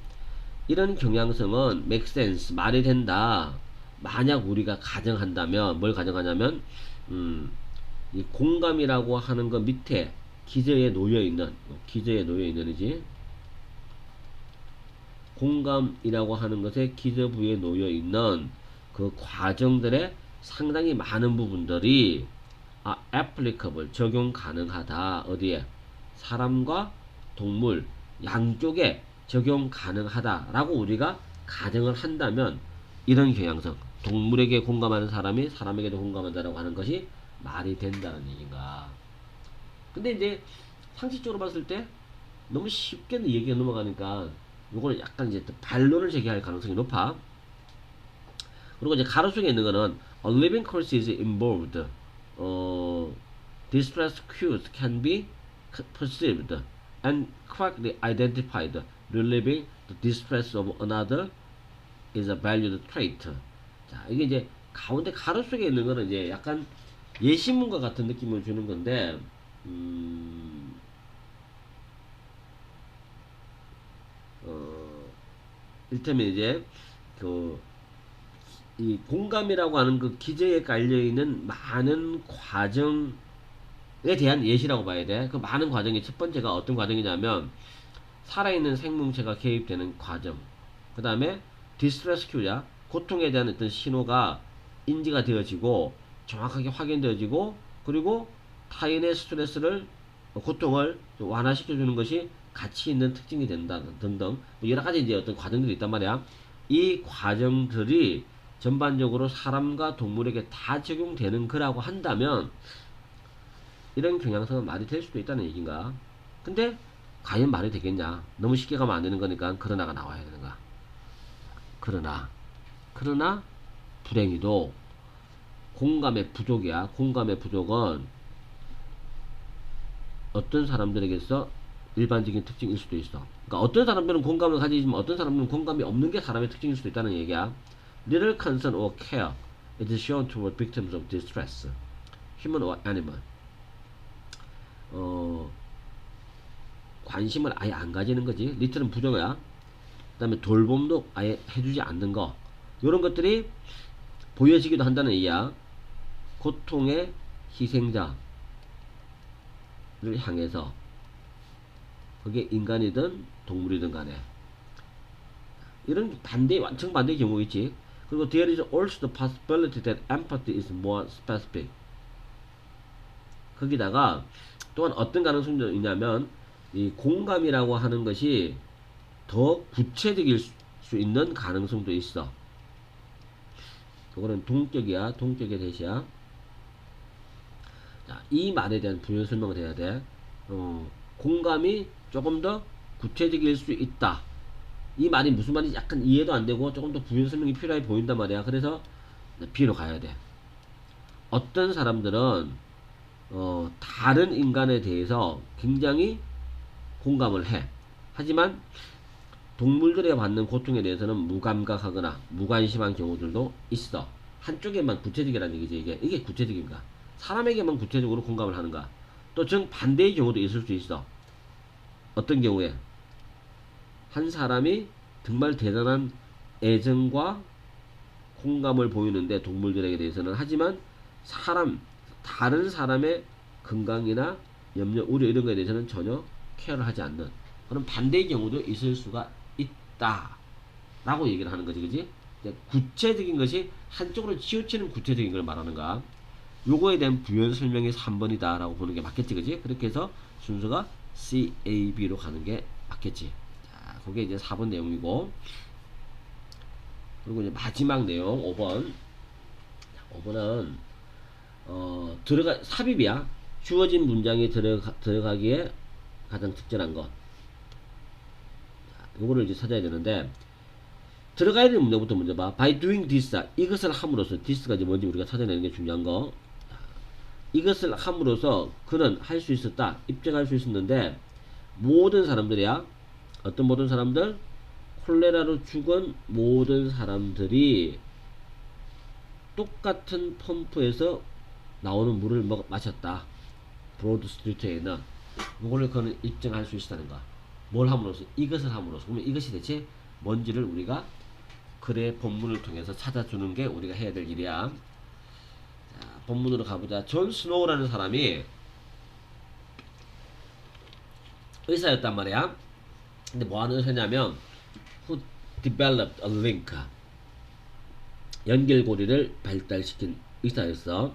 이런 경향성은 make sense 말이 된다. 만약 우리가 가정한다면 뭘 가정하냐면 이 공감이라고 하는 거 밑에 기저에 놓여 있는 이지 공감이라고 하는 것에 기저부에 놓여 있는 그 과정들의 상당히 많은 부분들이 applicable 적용 가능하다. 어디에? 사람과 동물 양쪽에 적용 가능하다라고 우리가 가정을 한다면 이런 경향성 동물에게 공감하는 사람이 사람에게도 공감한다라고 하는 것이 말이 된다는 얘기인가. 근데 이제 상식적으로 봤을 때 너무 쉽게 얘기가 넘어가니까 요거는 약간 이제 또 반론을 제기할 가능성이 높아. 그리고 이제 가로 속에 있는 거는 a living cause is involved. Distress cues can be perceived and correctly identified. Relieving the distress of another is a valued trait. 자, 이게 이제 가운데 가로 속에 있는 거는 이제 약간 예시문과 같은 느낌을 주는 건데, 이를테면 이제 그 이 공감이라고 하는 그 기저에 깔려 있는 많은 과정에 대한 예시라고 봐야 돼. 그 많은 과정의 첫 번째가 어떤 과정이냐면 살아있는 생명체가 개입되는 과정. 그 다음에 디스트레스 큐야, 고통에 대한 어떤 신호가 인지가 되어지고 정확하게 확인되어지고, 그리고 타인의 스트레스를, 고통을 완화시켜주는 것이 가치 있는 특징이 된다 등등 여러 가지 이제 어떤 과정들이 있단 말이야. 이 과정들이 전반적으로 사람과 동물에게 다 적용되는 거라고 한다면 이런 경향성은 말이 될 수도 있다는 얘기인가. 근데 과연 말이 되겠냐. 너무 쉽게 가면 안 되는 거니까 그러나가 나와야 되는 거야. 그러나 불행히도 공감의 부족이야. 공감의 부족은 어떤 사람들에게서 일반적인 특징일 수도 있어. 그러니까 어떤 사람들은 공감을 가지지만 어떤 사람들은 공감이 없는 게 사람의 특징일 수도 있다는 얘기야. Little concern or care is shown toward victims of distress, human or animal. 관심을 아예 안 가지는 거지. 리틀은 부정이야. 그 다음에 돌봄도 아예 해주지 않는 거. 이런 것들이 보여지기도 한다는 얘기야. 고통의 희생자를 향해서, 그게 인간이든 동물이든 간에 이런 완전 반대의 경우가 있지. 그리고 there is also the possibility that empathy is more specific. 거기다가 또한 어떤 가능성도 있냐면 이 공감이라고 하는 것이 더 구체적일 수 있는 가능성도 있어. 그거는 동격이야. 동격의 대시야. 자, 이 말에 대한 부연 설명을 해야 돼. 공감이 조금 더 구체적일 수 있다. 이 말이 무슨 말인지 약간 이해도 안 되고 조금 더 부연 설명이 필요해 보인단 말이야. 그래서 B로 가야 돼. 어떤 사람들은 다른 인간에 대해서 굉장히 공감을 해. 하지만 동물들에 받는 고통에 대해서는 무감각하거나 무관심한 경우들도 있어. 한쪽에만 구체적이라는 얘기지. 이게 구체적인가? 사람에게만 구체적으로 공감을 하는가? 또 정반대의 경우도 있을 수 있어. 어떤 경우에 한 사람이 정말 대단한 애정과 공감을 보이는데 동물들에게 대해서는, 하지만 다른 사람의 건강이나 염려, 우려 이런 거에 대해서는 전혀 케어를 하지 않는 그런 반대의 경우도 있을 수가 있다 라고 얘기를 하는 거지. 그지? 구체적인 것이 한쪽으로 치우치는 구체적인 걸 말하는가. 요거에 대한 부연 설명이 3번이다 라고 보는 게 맞겠지. 그지? 그렇게 해서 순서가 C, A, B로 가는 게 맞겠지. 자, 그게 이제 4번 내용이고, 그리고 이제 마지막 내용 5번. 5번은 삽입이야. 주어진 문장에 들어가기에 가장 적절한 것. 요거를 이제 찾아야 되는데, 들어가야 되는 문장부터 먼저 봐. By doing this, 이것을 함으로써, this가 이제 뭔지 우리가 찾아내는 게 중요한 거. 이것을 함으로써 그는 할 수 있었다. 입증할 수 있었는데, 모든 사람들이야. 어떤 모든 사람들? 콜레라로 죽은 모든 사람들이 똑같은 펌프에서 나오는 물을 마셨다. 브로드 스트리트에는. 이걸 그는 입증할 수 있다는 거. 뭘 함으로써? 이것을 함으로써. 그러면 이것이 대체 뭔지를 우리가 글의 본문을 통해서 찾아주는 게 우리가 해야 될 일이야. 자, 본문으로 가보자. 존 스노우라는 사람이 의사였단 말이야. 근데 뭐하는 의사냐면 who developed a link, 연결고리를 발달시킨 의사였어.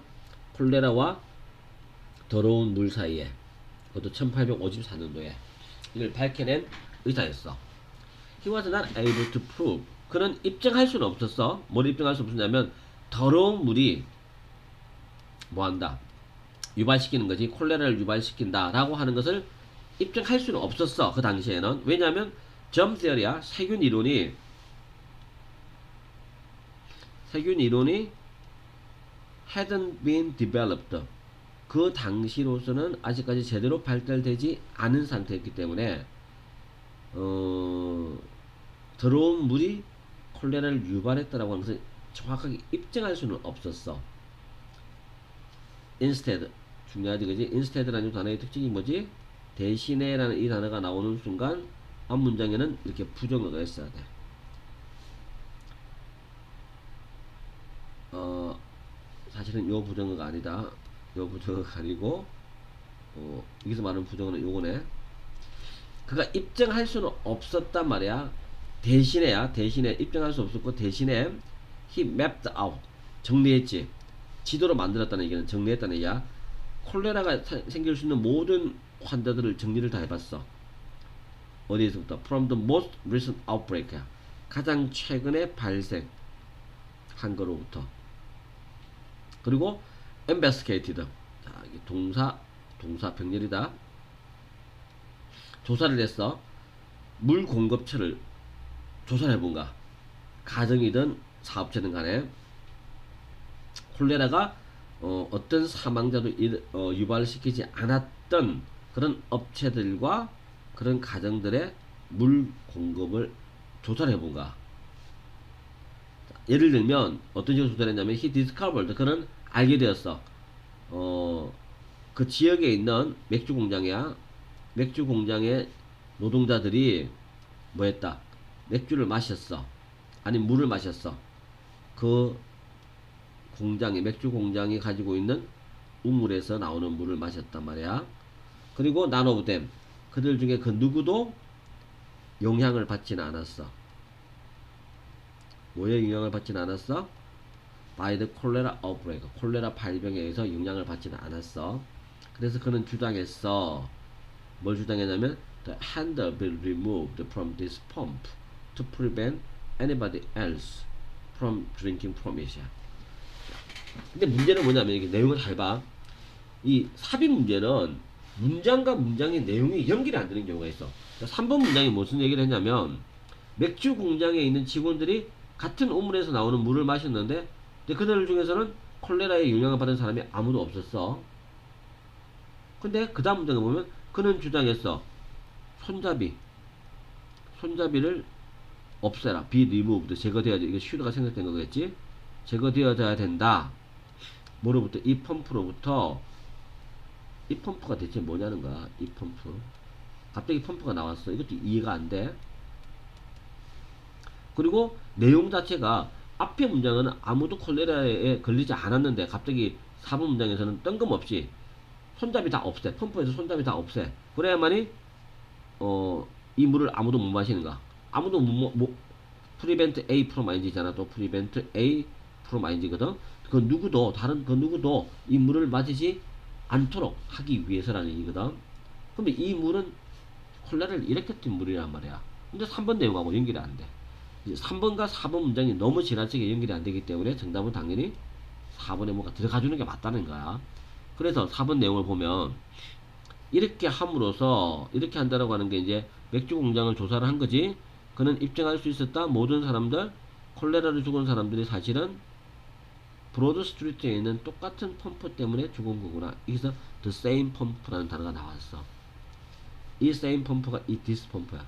콜레라와 더러운 물 사이에. 그것도 1854년도에 이걸 밝혀낸 의사였어. He was not able to prove, 그는 입증할 수는 없었어. 뭘 입증할 수 없었냐면 더러운 물이 뭐한다? 유발시키는 거지. 콜레라를 유발시킨다 라고 하는 것을 입증할 수는 없었어. 그 당시에는. 왜냐하면 germ theory야. 세균 이론이 hadn't been developed. 그 당시로서는 아직까지 제대로 발달되지 않은 상태였기 때문에 더러운 물이 콜레라를 유발했다라고 하는 것을 정확하게 입증할 수는 없었어. instead 중요하지 그지? instead라는 단어의 특징이 뭐지? 대신에라는 이 단어가 나오는 순간 앞 문장에는 이렇게 부정어가 있어야 돼. 사실은 요 부정어가 아니다. 요 부정어가 아니고 여기서 말하는 부정어는 요거네. 그가 입증할 수는 없었단 말이야. 대신에 입증할 수 없었고 대신에 he mapped out 정리했지. 지도로 만들었다는 얘기는 정리했다는 얘기야. 콜레라가 생길 수 있는 모든 환자들을 정리를 다 해봤어. 어디에서부터? From the most recent outbreak. 가장 최근에 발생한 거로부터. 그리고 investigated. 자, 이게 동사 병렬이다. 조사를 했어. 물 공급처를 조사를 해본가. 가정이든 사업체든 간에 콜레라가 어떤 사망자도 유발시키지 않았던 그런 업체들과 그런 가정들의 물 공급을 조사를 해본가. 예를 들면 어떤 식으로 조사를 했냐면 he discovered 그는 알게 되었어. 그 지역에 있는 맥주 공장이야. 맥주 공장의 노동자들이 뭐 했다? 맥주를 마셨어. 아니 물을 마셨어. 그 공장이 맥주 공장이 가지고 있는 우물에서 나오는 물을 마셨단 말이야. 그리고 none of them 그들 중에 그 누구도 영향을 받지는 않았어. 뭐에 영향을 받지는 않았어? by the cholera outbreak 콜레라 발병에 의해서 영향을 받지는 않았어. 그래서 그는 주장했어. 뭘 주장했냐면 the handle will be removed from this pump to prevent anybody else from drinking from it. 근데 문제는 뭐냐면 이게 내용을 잘 봐. 이 삽입 문제는 문장과 문장의 내용이 연결이 안 되는 경우가 있어. 3번 문장이 무슨 얘기를 했냐면 맥주 공장에 있는 직원들이 같은 우물에서 나오는 물을 마셨는데 근데 그들 중에서는 콜레라에 영향을 받은 사람이 아무도 없었어. 근데 그 다음 문장에 보면 그는 주장했어. 손잡이를 없애라. be removed. 제거되어야 돼. 이게 should가 생각된 거겠지? 제거되어야 된다. 뭐로부터? 이 펌프로부터. 이 펌프가 대체 뭐냐는 거야. 이 펌프. 갑자기 펌프가 나왔어. 이것도 이해가 안 돼. 그리고 내용 자체가 앞에 문장은 아무도 콜레라에 걸리지 않았는데 갑자기 4번 문장에서는 뜬금없이 손잡이 다 없애. 펌프에서 손잡이 다 없애. 그래야만이 이 물을 아무도 못 마시는가. 아무도 prevent A from ing잖아. 또 prevent A from ing거든. 그 누구도 이 물을 마시지 않도록 하기 위해서라는 얘기거든. 그러면 이 물은 콜레라를 일으켰던 물이란 말이야. 근데 3번 내용하고 연결이 안 돼. 3번과 4번 문장이 너무 지나치게 연결이 안 되기 때문에 정답은 당연히 4번에 뭐가 들어가주는 게 맞다는 거야. 그래서 4번 내용을 보면 이렇게 함으로써 이렇게 한다라고 하는 게 이제 맥주 공장을 조사를 한 거지. 그는 입증할 수 있었다. 모든 사람들 콜레라로 죽은 사람들이 사실은 브로드 스트리트에 있는 똑같은 펌프 때문에 죽은 거구나. 여기서 the same pump라는 단어가 나왔어. 이 same 펌프가 이 this 펌프야.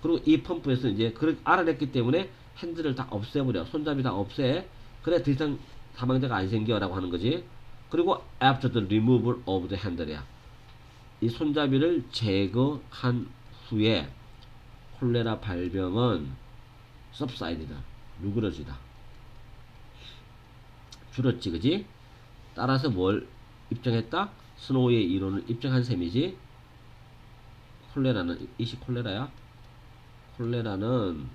그리고 이 펌프에서 이제 그걸 알아냈기 때문에 핸들을 다 없애버려. 손잡이 다 없애. 그래 더 이상 사망자가 안 생겨라고 하는 거지. 그리고 after the removal of the handle이야. 이 손잡이를 제거한 후에 콜레라 발병은 subsided 누그러지다. 줄었지 그지? 따라서 뭘 입증했다? 스노우의 이론을 입증한 셈이지. 콜레라는 이시 콜레라야. 콜레라는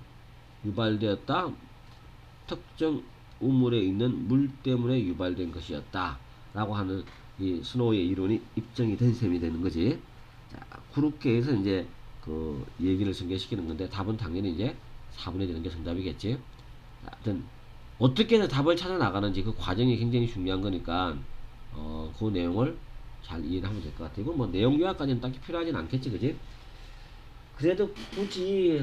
유발되었다. 특정 우물에 있는 물 때문에 유발된 것이었다. 라고 하는 이 스노우의 이론이 입증이 된 셈이 되는 거지. 자, 그렇게 해서 이제 그 얘기를 전개시키는 건데 답은 당연히 이제 4분의 되는 게 정답이겠지. 자, 하여튼 어떻게 답을 찾아 나가는지 그 과정이 굉장히 중요한 거니까 그 내용을 잘 이해를 하면 될 것 같아. 이건 뭐 내용 요약까지는 딱히 필요하진 않겠지, 그지? 그래도 굳이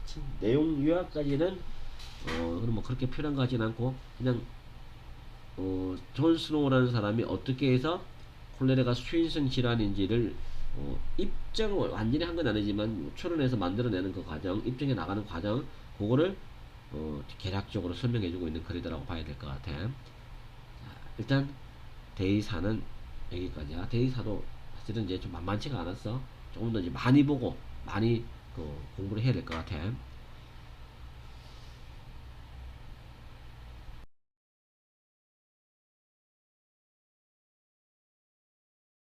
그치? 내용 요약까지는 그럼 뭐 그렇게 필요한 것 같지는 않고 그냥 존 스노우라는 사람이 어떻게 해서 콜레라가 수인성 질환인지를 입증을 완전히 한 건 아니지만 추론해서 만들어내는 그 과정, 입증해 나가는 과정, 그거를 개략적으로 설명해주고 있는 글이라고 봐야 될 것 같아. 자, 일단 데이사는 여기까지야. 데이사도 사실은 이제 좀 만만치가 않았어. 조금 더 이제 많이 보고 많이 공부를 해야 될 것 같아.